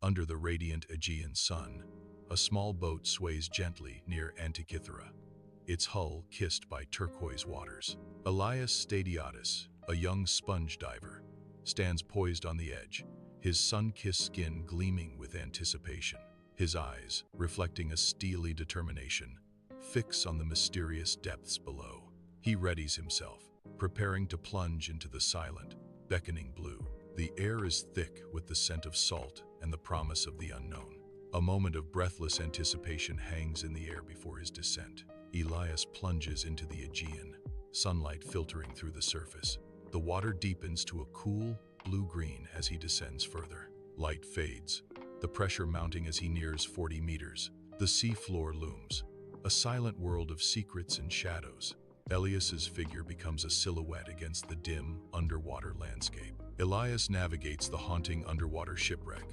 Under the radiant Aegean sun, a small boat sways gently near Antikythera, its hull kissed by turquoise waters. Elias Stadiatis, a young sponge diver, stands poised on the edge, his sun-kissed skin gleaming with anticipation. His eyes, reflecting a steely determination, fix on the mysterious depths below. He readies himself, preparing to plunge into the silent, beckoning blue. The air is thick with the scent of salt and the promise of the unknown. A moment of breathless anticipation hangs in the air before his descent. Elias plunges into the Aegean, sunlight filtering through the surface. The water deepens to a cool, blue-green as he descends further. Light fades, the pressure mounting as he nears 40 meters. The sea floor looms, a silent world of secrets and shadows. Elias's figure becomes a silhouette against the dim, underwater landscape. Elias navigates the haunting underwater shipwreck,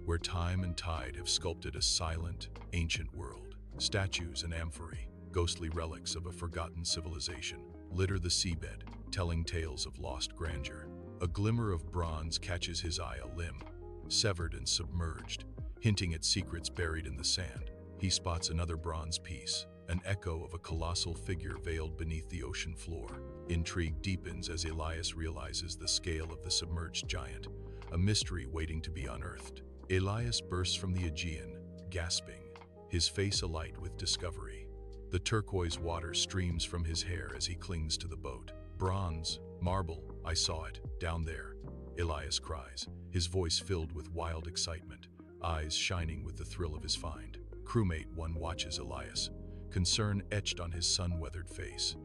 where time and tide have sculpted a silent, ancient world. Statues and amphorae, ghostly relics of a forgotten civilization, litter the seabed, telling tales of lost grandeur. A glimmer of bronze catches his eye, a limb, severed and submerged, hinting at secrets buried in the sand. He spots another bronze piece, an echo of a colossal figure veiled beneath the ocean floor. Intrigue deepens as Elias realizes the scale of the submerged giant, a mystery waiting to be unearthed. Elias bursts from the Aegean, gasping, his face alight with discovery. The turquoise water streams from his hair as he clings to the boat. "Bronze, marble, I saw it, down there," Elias cries, his voice filled with wild excitement, eyes shining with the thrill of his find. Crewmate 1 watches Elias, concern etched on his sun-weathered face.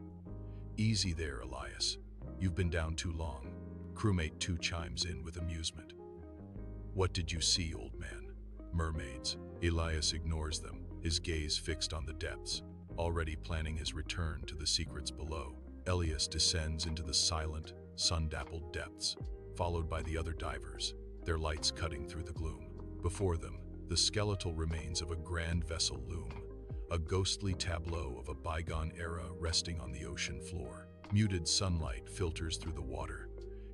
"Easy there, Elias. You've been down too long." Crewmate 2 chimes in with amusement. "What did you see, old man?" "Mermaids." Elias ignores them, his gaze fixed on the depths, already planning his return to the secrets below. Elias descends into the silent, sun-dappled depths, followed by the other divers, their lights cutting through the gloom. Before them, the skeletal remains of a grand vessel loom, a ghostly tableau of a bygone era resting on the ocean floor. Muted sunlight filters through the water,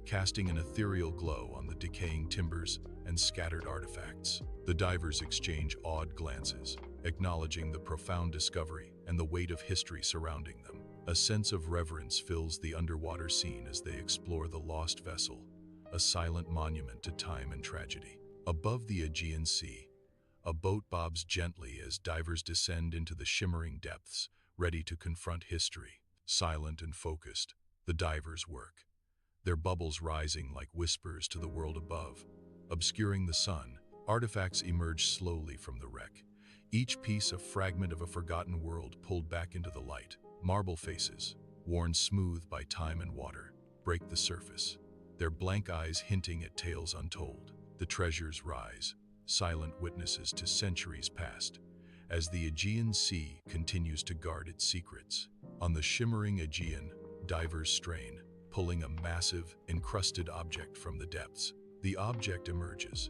casting an ethereal glow on the decaying timbers and scattered artifacts. The divers exchange awed glances, acknowledging the profound discovery and the weight of history surrounding them. A sense of reverence fills the underwater scene as they explore the lost vessel, a silent monument to time and tragedy. Above the Aegean Sea, a boat bobs gently as divers descend into the shimmering depths, ready to confront history. Silent and focused, the divers work, their bubbles rising like whispers to the world above. Obscuring the sun, artifacts emerge slowly from the wreck, each piece a fragment of a forgotten world pulled back into the light. Marble faces, worn smooth by time and water, break the surface, their blank eyes hinting at tales untold. The treasures rise, silent witnesses to centuries past, as the Aegean Sea continues to guard its secrets. On the shimmering Aegean, divers strain, pulling a massive, encrusted object from the depths. The object emerges,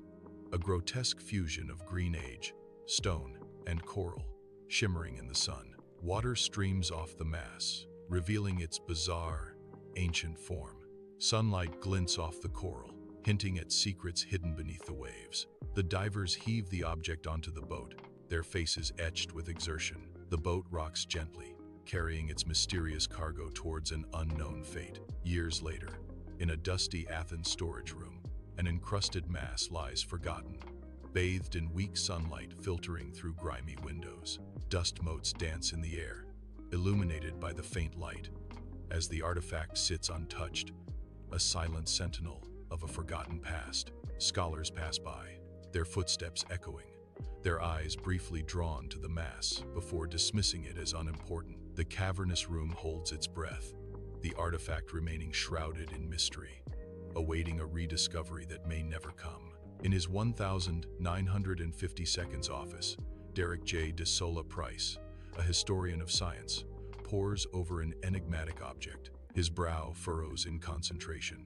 a grotesque fusion of green age, stone, and coral, shimmering in the sun. Water streams off the mass, revealing its bizarre, ancient form. Sunlight glints off the coral, hinting at secrets hidden beneath the waves. The divers heave the object onto the boat, their faces etched with exertion. The boat rocks gently, carrying its mysterious cargo towards an unknown fate. Years later, in a dusty Athens storage room, an encrusted mass lies forgotten, bathed in weak sunlight filtering through grimy windows. Dust motes dance in the air, illuminated by the faint light. As the artifact sits untouched, a silent sentinel of a forgotten past, scholars pass by, their footsteps echoing, their eyes briefly drawn to the mass before dismissing it as unimportant. The cavernous room holds its breath, the artifact remaining shrouded in mystery, awaiting a rediscovery that may never come. In his 1950 seconds office, Derek J. De Sola Price, a historian of science, pores over an enigmatic object. His brow furrows in concentration,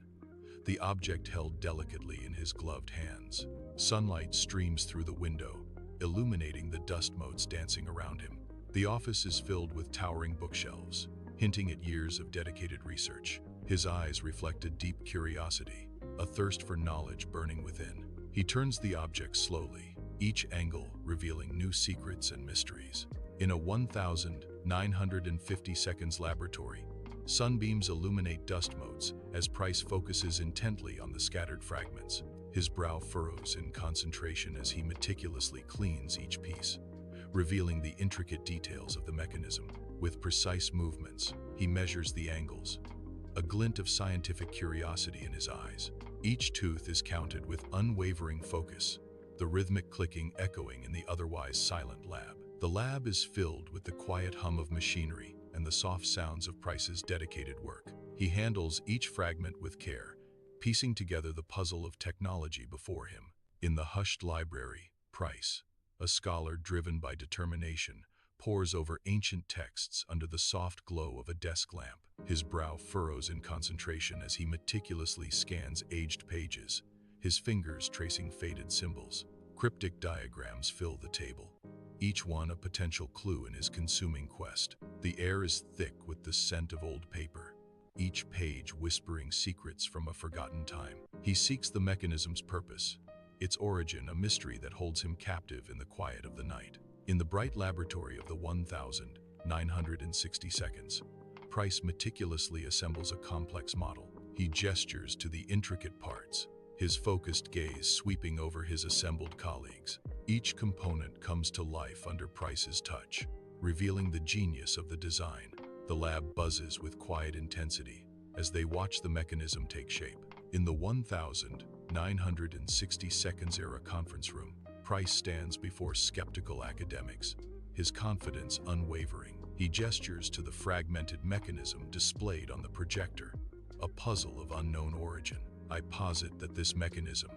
the object held delicately in his gloved hands. Sunlight streams through the window, illuminating the dust motes dancing around him. The office is filled with towering bookshelves, hinting at years of dedicated research. His eyes reflect a deep curiosity, a thirst for knowledge burning within. He turns the object slowly, each angle revealing new secrets and mysteries. In a 1,950 seconds laboratory, sunbeams illuminate dust motes as Price focuses intently on the scattered fragments. His brow furrows in concentration as he meticulously cleans each piece, revealing the intricate details of the mechanism. With precise movements, he measures the angles, a glint of scientific curiosity in his eyes. Each tooth is counted with unwavering focus, the rhythmic clicking echoing in the otherwise silent lab. The lab is filled with the quiet hum of machinery and the soft sounds of Price's dedicated work. He handles each fragment with care, piecing together the puzzle of technology before him. In the hushed library, Price, a scholar driven by determination, pores over ancient texts under the soft glow of a desk lamp. His brow furrows in concentration as he meticulously scans aged pages, his fingers tracing faded symbols. Cryptic diagrams fill the table, each one a potential clue in his consuming quest. The air is thick with the scent of old paper, each page whispering secrets from a forgotten time. He seeks the mechanism's purpose, its origin a mystery that holds him captive in the quiet of the night. In the bright laboratory of the 1,960 seconds, Price meticulously assembles a complex model. He gestures to the intricate parts, his focused gaze sweeping over his assembled colleagues. Each component comes to life under Price's touch, revealing the genius of the design. The lab buzzes with quiet intensity as they watch the mechanism take shape. In the 1,960 seconds era conference room, Price stands before skeptical academics, his confidence unwavering. He gestures to the fragmented mechanism displayed on the projector, a puzzle of unknown origin. I posit that this mechanism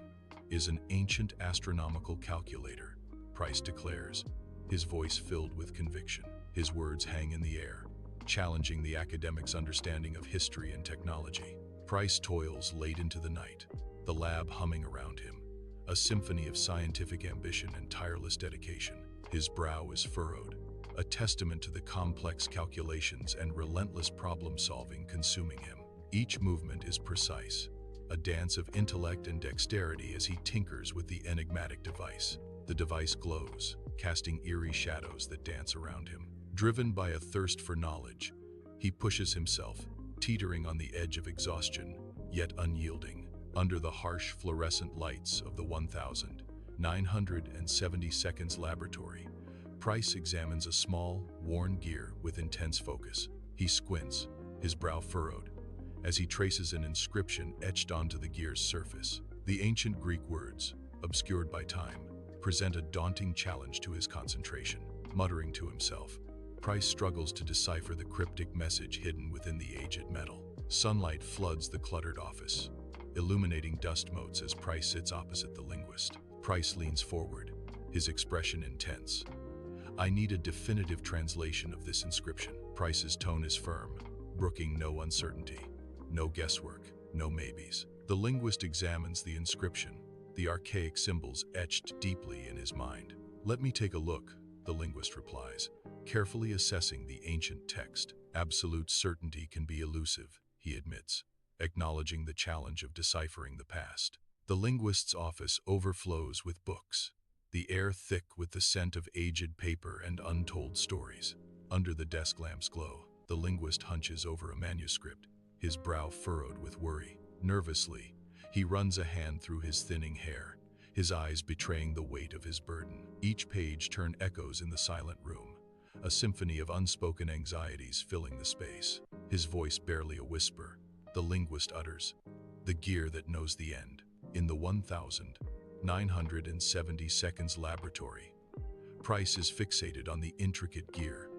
is an ancient astronomical calculator, Price declares, his voice filled with conviction. His words hang in the air, challenging the academic's understanding of history and technology. Price toils late into the night, the lab humming around him, a symphony of scientific ambition and tireless dedication. His brow is furrowed, a testament to the complex calculations and relentless problem-solving consuming him. Each movement is precise, a dance of intellect and dexterity as he tinkers with the enigmatic device. The device glows, casting eerie shadows that dance around him. Driven by a thirst for knowledge, he pushes himself, teetering on the edge of exhaustion, yet unyielding. Under the harsh fluorescent lights of the 1,970 seconds laboratory, Price examines a small, worn gear with intense focus. He squints, his brow furrowed, as he traces an inscription etched onto the gear's surface. The ancient Greek words, obscured by time, present a daunting challenge to his concentration. Muttering to himself, Price struggles to decipher the cryptic message hidden within the aged metal. Sunlight floods the cluttered office, illuminating dust motes as Price sits opposite the linguist. Price leans forward, his expression intense. I need a definitive translation of this inscription. Price's tone is firm, brooking no uncertainty, no guesswork, no maybes. The linguist examines the inscription, the archaic symbols etched deeply in his mind. Let me take a look, the linguist replies, carefully assessing the ancient text. Absolute certainty can be elusive, he admits, acknowledging the challenge of deciphering the past. The linguist's office overflows with books, the air thick with the scent of aged paper and untold stories. Under the desk lamp's glow, the linguist hunches over a manuscript, his brow furrowed with worry. Nervously, he runs a hand through his thinning hair, his eyes betraying the weight of his burden. Each page turns echoes in the silent room, a symphony of unspoken anxieties filling the space. His voice barely a whisper, the linguist utters, "The gear that knows the end." In the 1,970 seconds laboratory, Price is fixated on the intricate gear,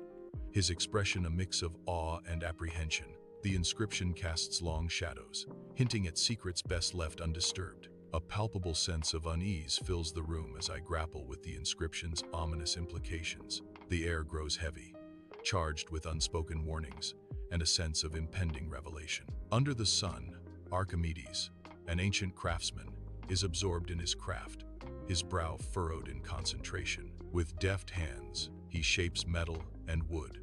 his expression a mix of awe and apprehension. The inscription casts long shadows, hinting at secrets best left undisturbed. A palpable sense of unease fills the room as I grapple with the inscription's ominous implications. The air grows heavy, charged with unspoken warnings and a sense of impending revelation. Under the sun, Archimedes, an ancient craftsman, is absorbed in his craft, his brow furrowed in concentration. With deft hands, he shapes metal and wood,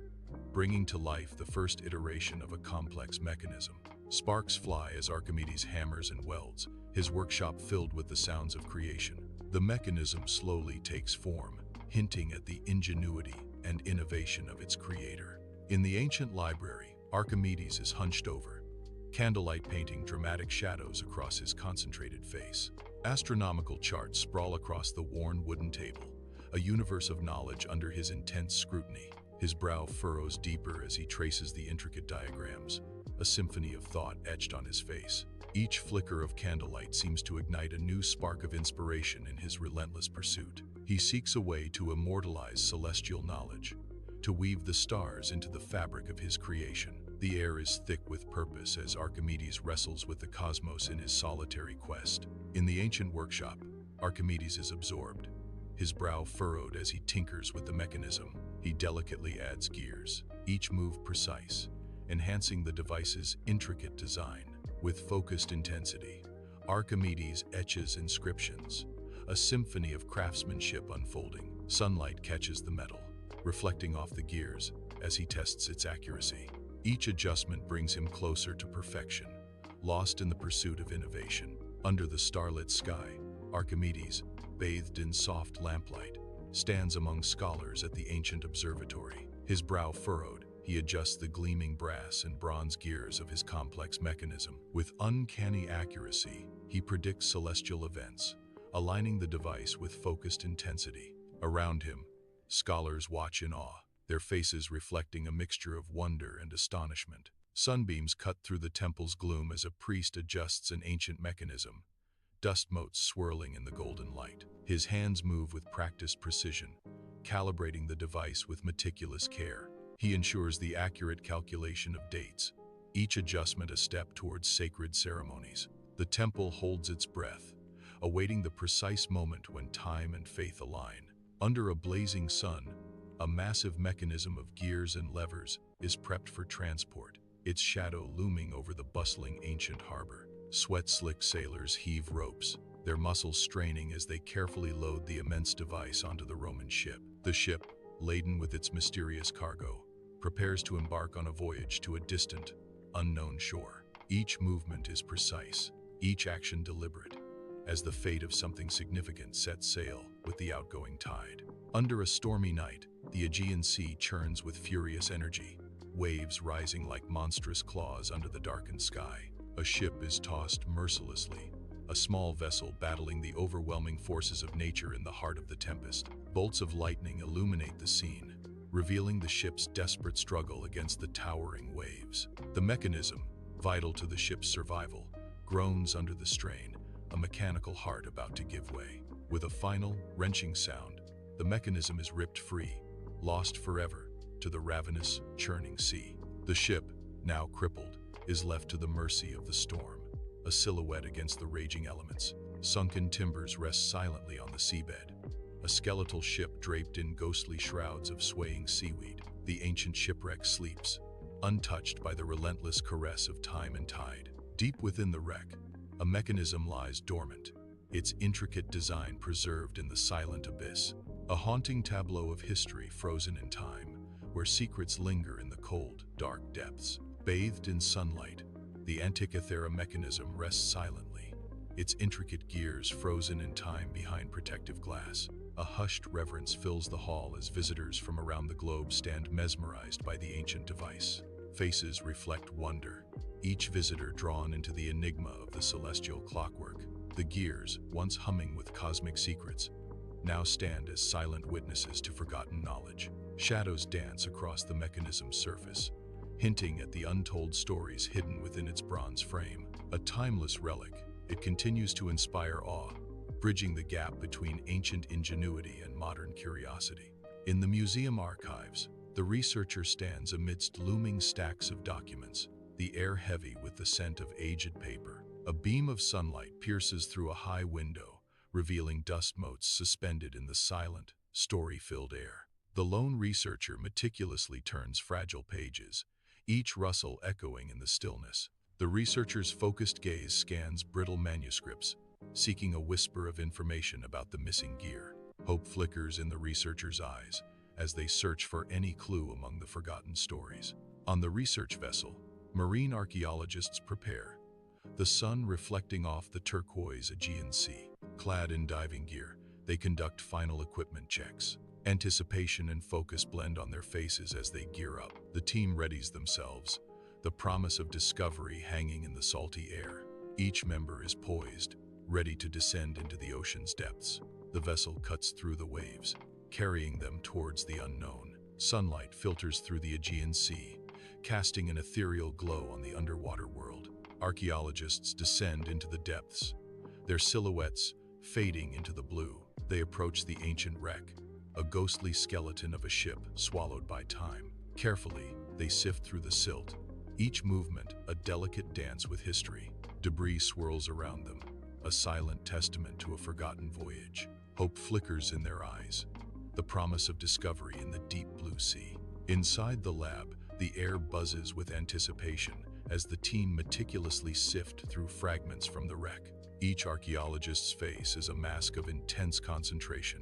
bringing to life the first iteration of a complex mechanism. Sparks fly as Archimedes hammers and welds, his workshop filled with the sounds of creation. The mechanism slowly takes form, hinting at the ingenuity and innovation of its creator. In the ancient library, Archimedes is hunched over, candlelight painting dramatic shadows across his concentrated face. Astronomical charts sprawl across the worn wooden table, a universe of knowledge under his intense scrutiny. His brow furrows deeper as he traces the intricate diagrams, a symphony of thought etched on his face. Each flicker of candlelight seems to ignite a new spark of inspiration in his relentless pursuit. He seeks a way to immortalize celestial knowledge, to weave the stars into the fabric of his creation. The air is thick with purpose as Archimedes wrestles with the cosmos in his solitary quest. In the ancient workshop, Archimedes is absorbed, his brow furrowed as he tinkers with the mechanism. He delicately adds gears, each move precise, enhancing the device's intricate design. With focused intensity, Archimedes etches inscriptions, a symphony of craftsmanship unfolding. Sunlight catches the metal, reflecting off the gears as he tests its accuracy. Each adjustment brings him closer to perfection, lost in the pursuit of innovation. Under the starlit sky, Archimedes, bathed in soft lamplight, stands among scholars at the ancient observatory. His brow furrowed, he adjusts the gleaming brass and bronze gears of his complex mechanism. With uncanny accuracy, he predicts celestial events, aligning the device with focused intensity. Around him, scholars watch in awe, their faces reflecting a mixture of wonder and astonishment. Sunbeams cut through the temple's gloom as a priest adjusts an ancient mechanism, dust motes swirling in the golden light. His hands move with practiced precision, calibrating the device with meticulous care. He ensures the accurate calculation of dates, each adjustment a step towards sacred ceremonies. The temple holds its breath, awaiting the precise moment when time and faith align. Under a blazing sun, a massive mechanism of gears and levers is prepped for transport, its shadow looming over the bustling ancient harbor. Sweat-slicked sailors heave ropes, their muscles straining as they carefully load the immense device onto the Roman ship. The ship, laden with its mysterious cargo, prepares to embark on a voyage to a distant, unknown shore. Each movement is precise, each action deliberate, as the fate of something significant sets sail with the outgoing tide. Under a stormy night, the Aegean Sea churns with furious energy, waves rising like monstrous claws under the darkened sky. A ship is tossed mercilessly, a small vessel battling the overwhelming forces of nature in the heart of the tempest. Bolts of lightning illuminate the scene, revealing the ship's desperate struggle against the towering waves. The mechanism, vital to the ship's survival, groans under the strain, a mechanical heart about to give way. With a final, wrenching sound, the mechanism is ripped free, lost forever to the ravenous, churning sea. The ship, now crippled, is left to the mercy of the storm, a silhouette against the raging elements. Sunken timbers rest silently on the seabed, a skeletal ship draped in ghostly shrouds of swaying seaweed. The ancient shipwreck sleeps, untouched by the relentless caress of time and tide. Deep within the wreck, a mechanism lies dormant, its intricate design preserved in the silent abyss. A haunting tableau of history frozen in time, where secrets linger in the cold, dark depths. Bathed in sunlight, the Antikythera mechanism rests silently, its intricate gears frozen in time behind protective glass. A hushed reverence fills the hall as visitors from around the globe stand mesmerized by the ancient device. Faces reflect wonder, each visitor drawn into the enigma of the celestial clockwork. The gears, once humming with cosmic secrets, now stand as silent witnesses to forgotten knowledge. Shadows dance across the mechanism's surface, hinting at the untold stories hidden within its bronze frame. A timeless relic, it continues to inspire awe, bridging the gap between ancient ingenuity and modern curiosity. In the museum archives, the researcher stands amidst looming stacks of documents, the air heavy with the scent of aged paper. A beam of sunlight pierces through a high window, revealing dust motes suspended in the silent, story-filled air. The lone researcher meticulously turns fragile pages, each rustle echoing in the stillness. The researcher's focused gaze scans brittle manuscripts, seeking a whisper of information about the missing gear. Hope flickers in the researcher's eyes as they search for any clue among the forgotten stories. On the research vessel, marine archaeologists prepare, the sun reflecting off the turquoise Aegean Sea. Clad in diving gear, they conduct final equipment checks. Anticipation and focus blend on their faces as they gear up. The team readies themselves, the promise of discovery hanging in the salty air. Each member is poised, ready to descend into the ocean's depths. The vessel cuts through the waves, carrying them towards the unknown. Sunlight filters through the Aegean Sea, casting an ethereal glow on the underwater world. Archaeologists descend into the depths, their silhouettes fading into the blue. They approach the ancient wreck, a ghostly skeleton of a ship swallowed by time. Carefully, they sift through the silt, each movement a delicate dance with history. Debris swirls around them, a silent testament to a forgotten voyage. Hope flickers in their eyes, the promise of discovery in the deep blue sea. Inside the lab, the air buzzes with anticipation as the team meticulously sift through fragments from the wreck. Each archaeologist's face is a mask of intense concentration,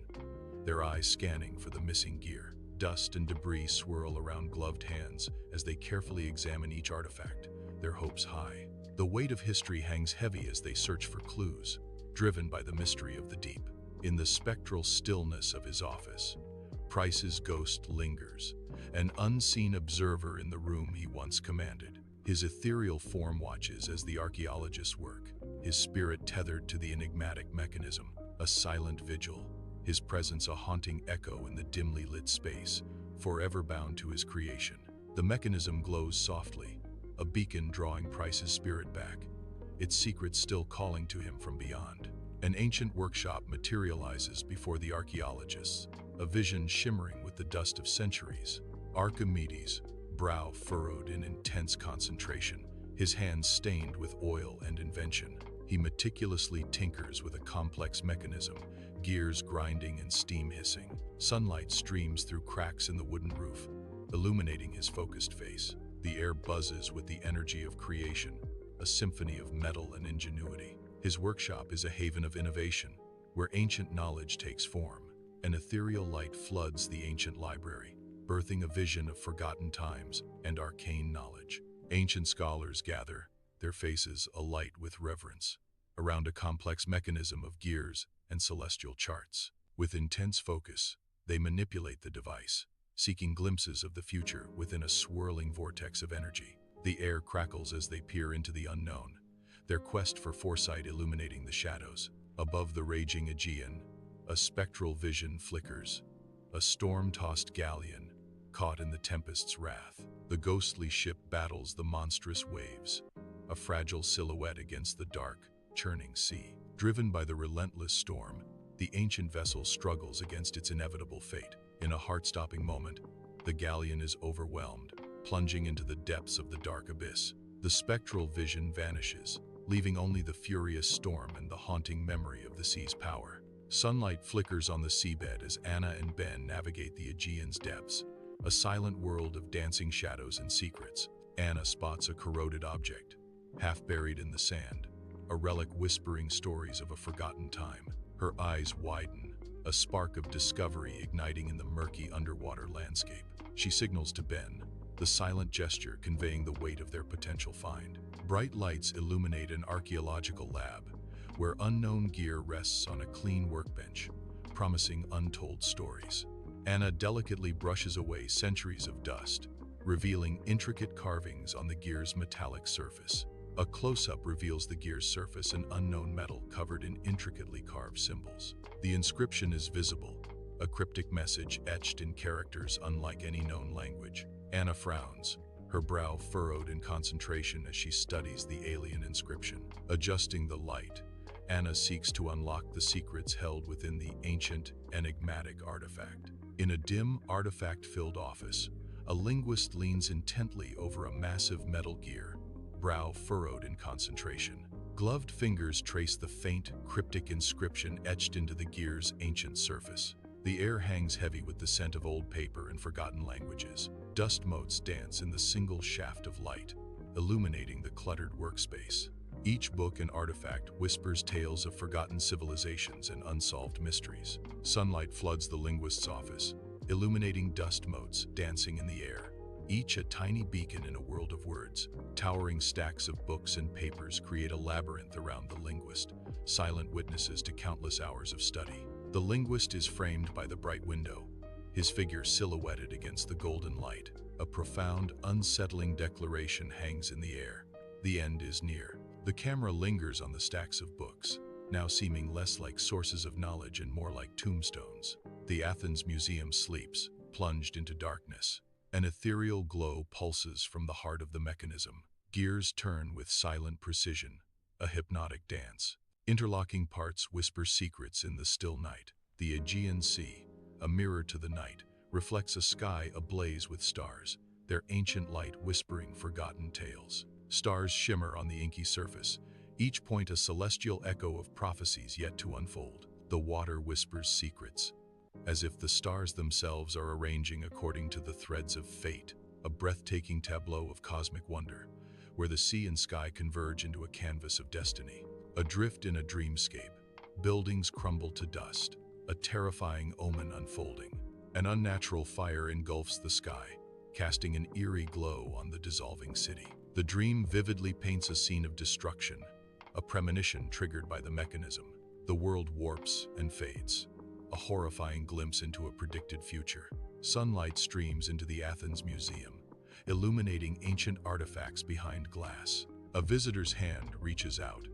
their eyes scanning for the missing gear. Dust and debris swirl around gloved hands as they carefully examine each artifact, their hopes high. The weight of history hangs heavy as they search for clues, driven by the mystery of the deep. In the spectral stillness of his office, Price's ghost lingers, an unseen observer in the room he once commanded. His ethereal form watches as the archaeologists work, his spirit tethered to the enigmatic mechanism, a silent vigil, his presence a haunting echo in the dimly lit space, forever bound to his creation. The mechanism glows softly, a beacon drawing Price's spirit back, its secrets still calling to him from beyond. An ancient workshop materializes before the archaeologists, a vision shimmering with the dust of centuries. Archimedes, brow furrowed in intense concentration, his hands stained with oil and invention. He meticulously tinkers with a complex mechanism, gears grinding and steam hissing. Sunlight streams through cracks in the wooden roof, illuminating his focused face. The air buzzes with the energy of creation, a symphony of metal and ingenuity. His workshop is a haven of innovation, where ancient knowledge takes form. An ethereal light floods the ancient library, birthing a vision of forgotten times and arcane knowledge. Ancient scholars gather, their faces alight with reverence, around a complex mechanism of gears and celestial charts. With intense focus, they manipulate the device, seeking glimpses of the future within a swirling vortex of energy. The air crackles as they peer into the unknown, their quest for foresight illuminating the shadows. Above the raging Aegean, a spectral vision flickers, a storm-tossed galleon caught in the tempest's wrath. The ghostly ship battles the monstrous waves, a fragile silhouette against the dark, churning sea. Driven by the relentless storm, the ancient vessel struggles against its inevitable fate. In a heart-stopping moment, the galleon is overwhelmed, plunging into the depths of the dark abyss. The spectral vision vanishes, leaving only the furious storm and the haunting memory of the sea's power. Sunlight flickers on the seabed as Anna and Ben navigate the Aegean's depths, a silent world of dancing shadows and secrets. Anna spots a corroded object, half buried in the sand, a relic whispering stories of a forgotten time. Her eyes widen, a spark of discovery igniting in the murky underwater landscape. She signals to Ben, the silent gesture conveying the weight of their potential find. Bright lights illuminate an archaeological lab, where unknown gear rests on a clean workbench, promising untold stories. Anna delicately brushes away centuries of dust, revealing intricate carvings on the gear's metallic surface. A close-up reveals the gear's surface, an unknown metal covered in intricately carved symbols. The inscription is visible, a cryptic message etched in characters unlike any known language. Anna frowns, her brow furrowed in concentration as she studies the alien inscription. Adjusting the light, Anna seeks to unlock the secrets held within the ancient, enigmatic artifact. In a dim, artifact-filled office, a linguist leans intently over a massive metal gear, brow furrowed in concentration. Gloved fingers trace the faint, cryptic inscription etched into the gear's ancient surface. The air hangs heavy with the scent of old paper and forgotten languages. Dust motes dance in the single shaft of light, illuminating the cluttered workspace. Each book and artifact whispers tales of forgotten civilizations and unsolved mysteries. Sunlight floods the linguist's office, illuminating dust motes dancing in the air, each a tiny beacon in a world of words. Towering stacks of books and papers create a labyrinth around the linguist, silent witnesses to countless hours of study. The linguist is framed by the bright window, his figure silhouetted against the golden light. A profound, unsettling declaration hangs in the air. The end is near. The camera lingers on the stacks of books, now seeming less like sources of knowledge and more like tombstones. The Athens Museum sleeps, plunged into darkness. An ethereal glow pulses from the heart of the mechanism. Gears turn with silent precision, a hypnotic dance. Interlocking parts whisper secrets in the still night. The Aegean Sea, a mirror to the night, reflects a sky ablaze with stars, their ancient light whispering forgotten tales. Stars shimmer on the inky surface, each point a celestial echo of prophecies yet to unfold. The water whispers secrets, as if the stars themselves are arranging according to the threads of fate, a breathtaking tableau of cosmic wonder, where the sea and sky converge into a canvas of destiny. Adrift in a dreamscape, buildings crumble to dust, a terrifying omen unfolding. An unnatural fire engulfs the sky, casting an eerie glow on the dissolving city. The dream vividly paints a scene of destruction, a premonition triggered by the mechanism. The world warps and fades, a horrifying glimpse into a predicted future. Sunlight streams into the Athens Museum, illuminating ancient artifacts behind glass. A visitor's hand reaches out,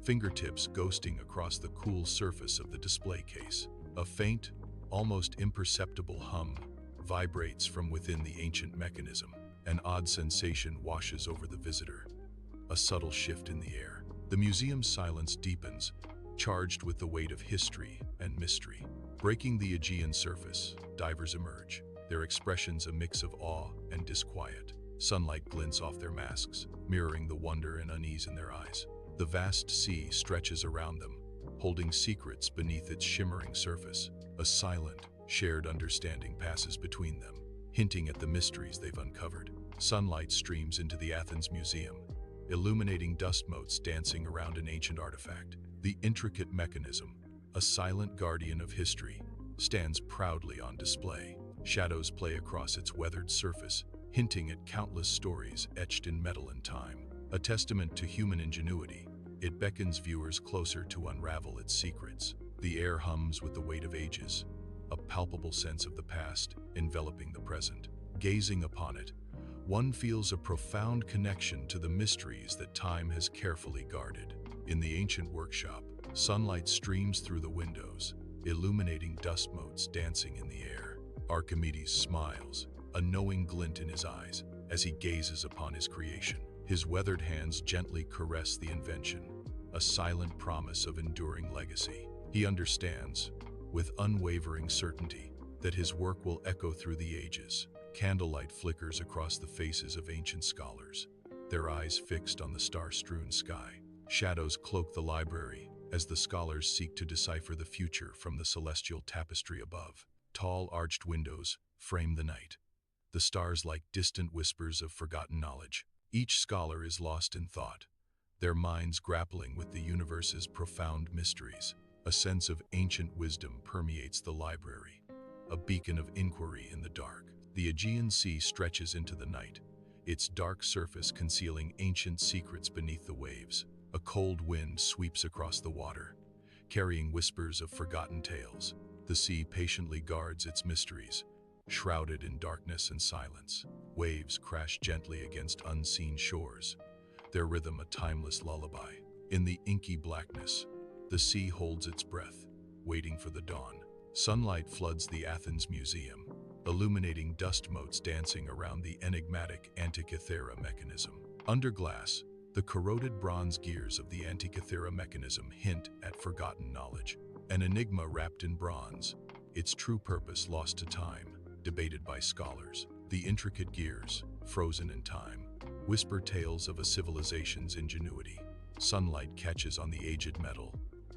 fingertips ghosting across the cool surface of the display case. A faint, almost imperceptible hum vibrates from within the ancient mechanism. An odd sensation washes over the visitor, a subtle shift in the air. The museum's silence deepens, charged with the weight of history and mystery. Breaking the Aegean surface, divers emerge, their expressions a mix of awe and disquiet. Sunlight glints off their masks, mirroring the wonder and unease in their eyes. The vast sea stretches around them, holding secrets beneath its shimmering surface. A silent, shared understanding passes between them, hinting at the mysteries they've uncovered. Sunlight streams into the Athens Museum, illuminating dust motes dancing around an ancient artifact. The intricate mechanism, a silent guardian of history, stands proudly on display. Shadows play across its weathered surface, hinting at countless stories etched in metal and time. A testament to human ingenuity, it beckons viewers closer to unravel its secrets. The air hums with the weight of ages, a palpable sense of the past enveloping the present. Gazing upon it, one feels a profound connection to the mysteries that time has carefully guarded. In the ancient workshop, sunlight streams through the windows, illuminating dust motes dancing in the air. Archimedes smiles, a knowing glint in his eyes, as he gazes upon his creation. His weathered hands gently caress the invention, a silent promise of enduring legacy. He understands, with unwavering certainty, that his work will echo through the ages. Candlelight flickers across the faces of ancient scholars, their eyes fixed on the star-strewn sky. Shadows cloak the library as the scholars seek to decipher the future from the celestial tapestry above. Tall, arched windows frame the night, the stars like distant whispers of forgotten knowledge. Each scholar is lost in thought, their minds grappling with the universe's profound mysteries. A sense of ancient wisdom permeates the library, a beacon of inquiry in the dark. The Aegean Sea stretches into the night, its dark surface concealing ancient secrets beneath the waves. A cold wind sweeps across the water, carrying whispers of forgotten tales. The sea patiently guards its mysteries, shrouded in darkness and silence. Waves crash gently against unseen shores, their rhythm a timeless lullaby. In the inky blackness, the sea holds its breath, waiting for the dawn. Sunlight floods the Athens Museum, illuminating dust motes dancing around the enigmatic Antikythera Mechanism. Under glass, the corroded bronze gears of the Antikythera Mechanism hint at forgotten knowledge. An enigma wrapped in bronze, its true purpose lost to time, debated by scholars. The intricate gears, frozen in time, whisper tales of a civilization's ingenuity. Sunlight catches on the aged metal,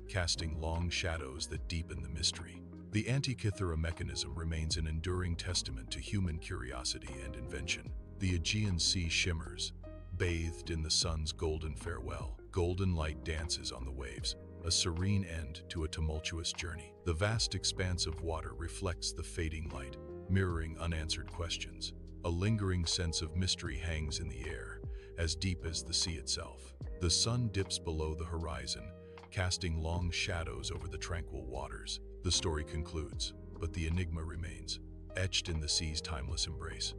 casting long shadows that deepen the mystery. The Antikythera Mechanism remains an enduring testament to human curiosity and invention. The Aegean Sea shimmers, bathed in the sun's golden farewell. Golden light dances on the waves, a serene end to a tumultuous journey. The vast expanse of water reflects the fading light, mirroring unanswered questions. A lingering sense of mystery hangs in the air, as deep as the sea itself. The sun dips below the horizon, casting long shadows over the tranquil waters. The story concludes, but the enigma remains, etched in the sea's timeless embrace.